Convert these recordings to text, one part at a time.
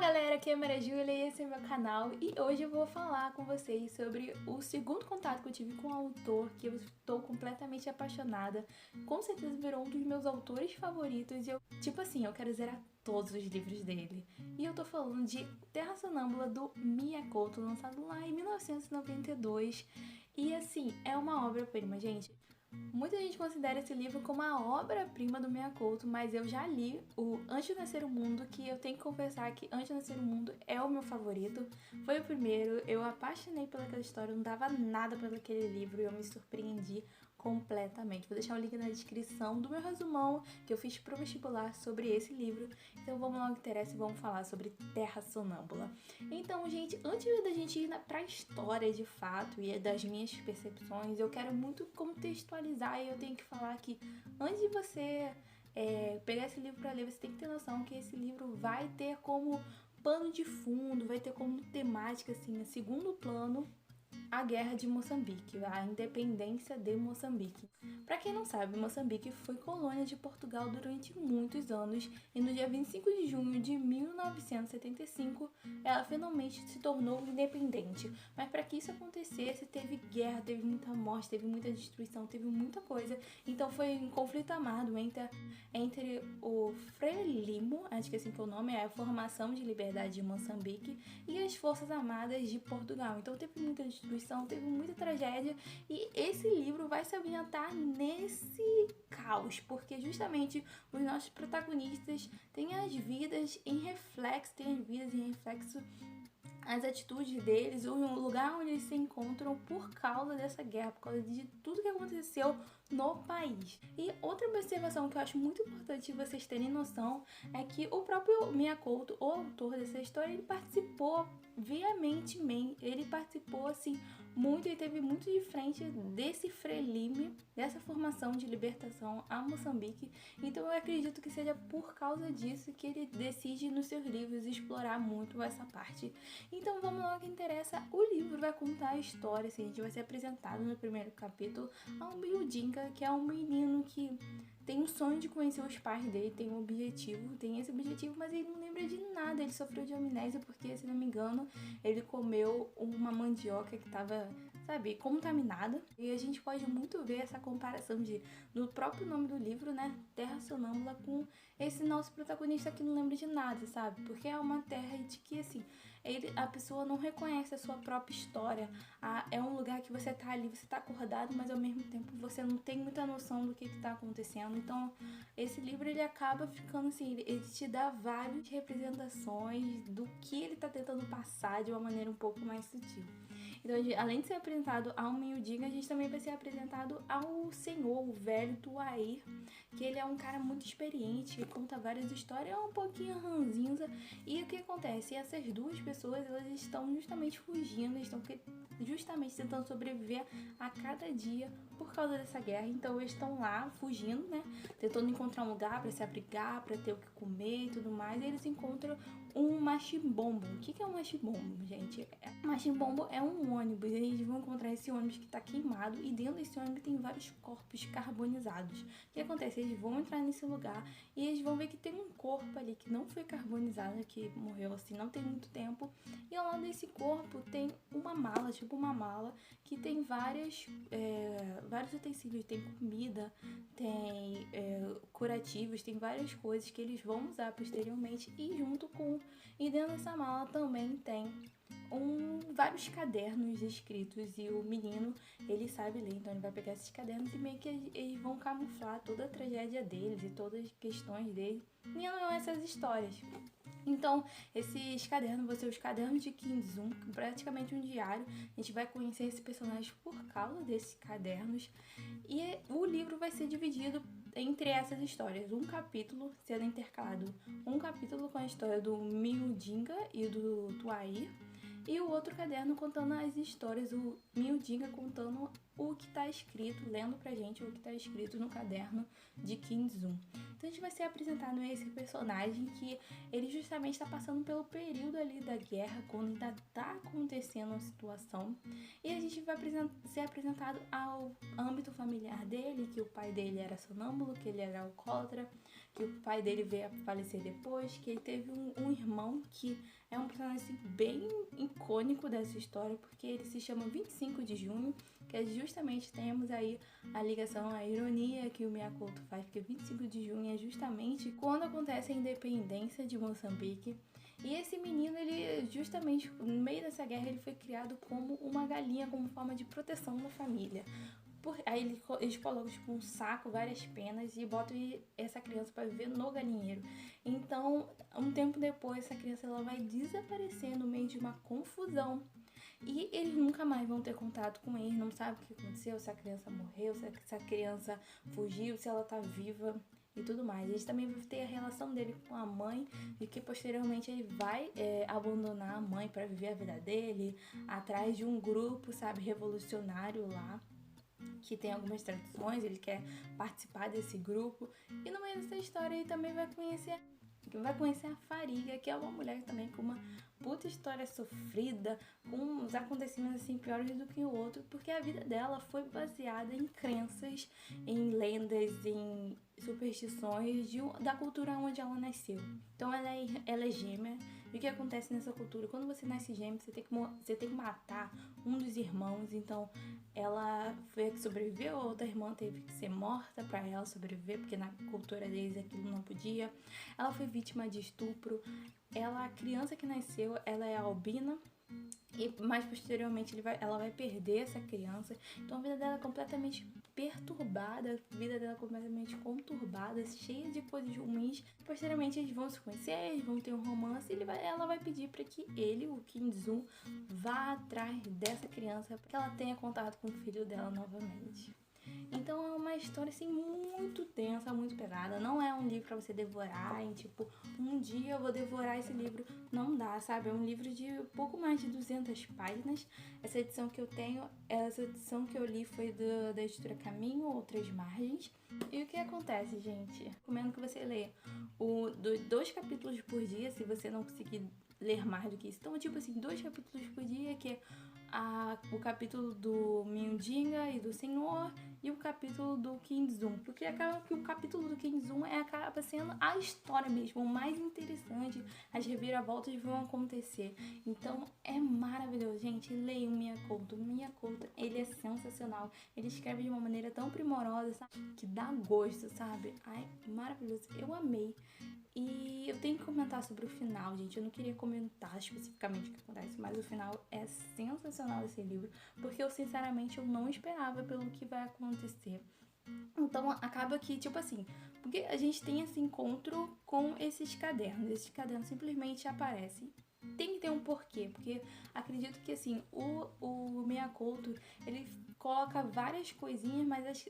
Galera, aqui é a Maria Júlia e esse é o meu canal e hoje eu vou falar com vocês sobre o segundo contato que eu tive com um autor que eu estou completamente apaixonada. Com certeza virou um dos meus autores favoritos e eu quero zerar todos os livros dele. E eu tô falando de Terra Sonâmbula do Miyakoto, lançado lá em 1992. E assim, é uma obra-prima, gente. Muita gente considera esse livro como a obra-prima do Miyakoto, mas eu já li o Antes de Nascer o Mundo, que eu tenho que confessar que Antes de Nascer o Mundo é o meu favorito. Foi o primeiro, eu apaixonei pelaquela história, eu não dava nada pelo aquele livro e eu me surpreendi completamente. Vou deixar o link na descrição do meu resumão que eu fiz pro vestibular sobre esse livro. Então vamos lá ao que interessa e vamos falar sobre Terra Sonâmbula. Então, gente, antes da gente ir pra história de fato e das minhas percepções, eu quero muito contextualizar e eu tenho que falar que antes de você pegar esse livro para ler, você tem que ter noção que esse livro vai ter como pano de fundo, vai ter como temática, assim, segundo plano, a Guerra de Moçambique, a independência de Moçambique. Para quem não sabe, Moçambique foi colônia de Portugal durante muitos anos e no dia 25 de junho de 1975 ela finalmente se tornou independente. Mas para que isso acontecesse, teve guerra, teve muita morte, teve muita destruição, teve muita coisa. Então foi um conflito armado entre o Frelimo, acho que assim que é o nome, é a Formação de Liberdade de Moçambique, e as Forças Armadas de Portugal. Então teve muita destruição, teve muita tragédia e esse livro vai se ambientar nesse caos, porque justamente os nossos protagonistas têm as vidas em reflexo, as atitudes deles, o lugar onde eles se encontram por causa dessa guerra, por causa de tudo que aconteceu no país. E outra observação que eu acho muito importante vocês terem noção é que o próprio Miyakoto, o autor dessa história, ele participou veementemente, ele participou assim muito e teve muito de frente desse Frelimo, dessa formação de libertação a Moçambique. Então eu acredito que seja por causa disso que ele decide nos seus livros explorar muito essa parte. Então vamos lá ao que interessa. O livro vai contar a história, assim, a gente vai ser apresentado no primeiro capítulo a um Biudinka, que é um menino que tem um sonho de conhecer os pais dele, tem um objetivo, tem esse objetivo, mas ele não lembra de nada, ele sofreu de amnésia porque, se não me engano, ele comeu uma mandioca que estava, sabe, contaminada. E a gente pode muito ver essa comparação do próprio nome do livro, né, Terra Sonâmbula, com esse nosso protagonista que não lembra de nada, sabe, porque é uma terra de que, assim, a pessoa não reconhece a sua própria história. É um lugar que você tá ali, você tá acordado, mas ao mesmo tempo você não tem muita noção do que tá acontecendo. Então, esse livro, ele acaba ficando assim, ele te dá várias representações do que ele tá tentando passar de uma maneira um pouco mais sutil. Então, além de ser apresentado ao Miudinga, a gente também vai ser apresentado ao senhor, o velho Tuair, que ele é um cara muito experiente, que conta várias histórias, é um pouquinho ranzinza. E o que acontece? Essas duas pessoas, elas estão justamente fugindo, estão justamente tentando sobreviver a cada dia por causa dessa guerra. Então eles estão lá fugindo, né, tentando encontrar um lugar para se abrigar, para ter o que comer e tudo mais. E eles encontram um machimbombo. O que é um machimbombo, gente? Machimbombo é um ônibus. Eles vão encontrar esse ônibus que está queimado e dentro desse ônibus tem vários corpos carbonizados. O que acontece? Eles vão entrar nesse lugar e eles vão ver que tem um corpo ali que não foi carbonizado, que morreu assim não tem muito tempo. E ao lado desse corpo tem uma mala, tipo uma mala, que tem vários utensílios. Tem comida, tem curativos, tem várias coisas que eles vão usar posteriormente. E dentro dessa mala também tem vários cadernos escritos, e o menino, ele sabe ler, então ele vai pegar esses cadernos e meio que eles vão camuflar toda a tragédia deles e todas as questões dele e não essas histórias. Então, esses cadernos vão ser os cadernos de Kinzum, praticamente um diário. A gente vai conhecer esse personagem por causa desses cadernos. E o livro vai ser dividido entre essas histórias. Um capítulo sendo intercalado. Um capítulo com a história do Miudinga e do Tuair. E o outro caderno contando as histórias, o Miudinga contando o que está escrito, lendo pra gente o que está escrito no caderno de Kinzum. Então a gente vai ser apresentado a esse personagem que ele justamente está passando pelo período ali da guerra, quando ainda está acontecendo a situação. E a gente vai ser apresentado ao âmbito familiar dele, que o pai dele era sonâmbulo, que ele era alcoólatra, que o pai dele veio a falecer depois, que ele teve um irmão que é um personagem assim, bem icônico dessa história, porque ele se chama 25 de junho, que é justamente temos aí a ligação, a ironia que o Miyakoto faz, porque 25 de junho é justamente quando acontece a independência de Moçambique. E esse menino, ele justamente no meio dessa guerra, ele foi criado como uma galinha, como forma de proteção da família. Aí eles colocam tipo um saco, várias penas e botam essa criança para viver no galinheiro. Então, um tempo depois, essa criança ela vai desaparecer no meio de uma confusão. E eles nunca mais vão ter contato com ele, não sabe o que aconteceu, se a criança morreu, se essa criança fugiu, se ela tá viva e tudo mais. Eles também vão ter a relação dele com a mãe, e que posteriormente ele vai abandonar a mãe para viver a vida dele, atrás de um grupo, sabe, revolucionário lá, que tem algumas tradições, ele quer participar desse grupo. E no meio dessa história ele também vai conhecer a Fariga, que é uma mulher também com uma puta história sofrida, com uns acontecimentos assim piores do que o outro, porque a vida dela foi baseada em crenças, em lendas, em superstições da cultura onde ela nasceu. Então ela é gêmea. E o que acontece nessa cultura? Quando você nasce gêmeo, você tem que matar um dos irmãos. Então ela foi a que sobreviveu, a outra irmã teve que ser morta para ela sobreviver, porque na cultura deles aquilo não podia. Ela foi vítima de estupro. A criança que nasceu, ela é albina. E mais posteriormente ela vai perder essa criança. Então a vida dela é completamente perturbada, a vida dela é completamente conturbada, cheia de coisas ruins. Posteriormente eles vão se conhecer, eles vão ter um romance e ela vai pedir para que ele, o Kim Zoom, vá atrás dessa criança para que ela tenha contato com o filho dela novamente. Então é uma história assim muito tensa, muito pesada. Não é um livro pra você devorar em tipo, um dia eu vou devorar esse livro. Não dá, sabe? É um livro de pouco mais de 200 páginas. Essa edição que eu tenho, essa edição que eu li foi da editora Caminho, Outras Margens. E o que acontece, gente? Recomendo que você leia 2 capítulos por dia, se você não conseguir ler mais do que isso. Então, tipo assim, 2 capítulos por dia, que é o capítulo do Mindinga e do Senhor e o capítulo do Kinzum, porque acaba que o capítulo do Kinzum acaba sendo a história mesmo, o mais interessante, as reviravoltas vão acontecer. Então é maravilhoso, gente. Leiam Miyakoto. Miyakoto, ele é sensacional. Ele escreve de uma maneira tão primorosa, sabe? Que dá gosto, sabe? Ai, maravilhoso. Eu amei. E eu tenho que comentar sobre o final, gente. Eu não queria comentar especificamente o que acontece, mas o final é sensacional desse livro, porque eu sinceramente eu não esperava pelo que vai acontecer. Então acaba que, tipo assim, porque a gente tem esse encontro com esses cadernos simplesmente aparecem. Tem que ter um porquê, porque acredito que assim, o Miyakoto, ele coloca várias coisinhas, mas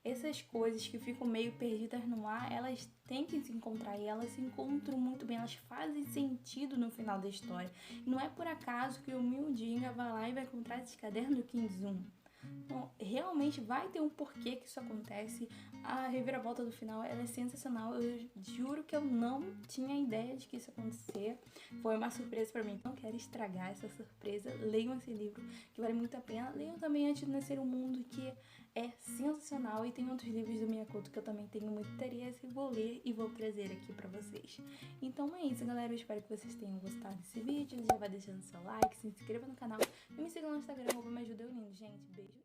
essas coisas que ficam meio perdidas no ar, elas têm que se encontrar e elas se encontram muito bem, elas fazem sentido no final da história. Não é por acaso que o Mindinga vai lá e vai encontrar esse caderno do Kinzum. Então, realmente vai ter um porquê que isso acontece. A reviravolta do final, ela é sensacional. Eu juro que eu não tinha ideia de que isso ia acontecer. Foi uma surpresa pra mim. Não quero estragar essa surpresa. Leiam esse livro, que vale muito a pena. Leiam também Antes de Nascer o Mundo, que é sensacional. E tem outros livros do Miyakoto que eu também tenho muito interesse. Vou ler e vou trazer aqui pra vocês. Então é isso, galera. Eu espero que vocês tenham gostado desse vídeo. Já vai deixando seu like, se inscreva no canal e me siga no Instagram, @meajudaeunindo. Gente, beijo.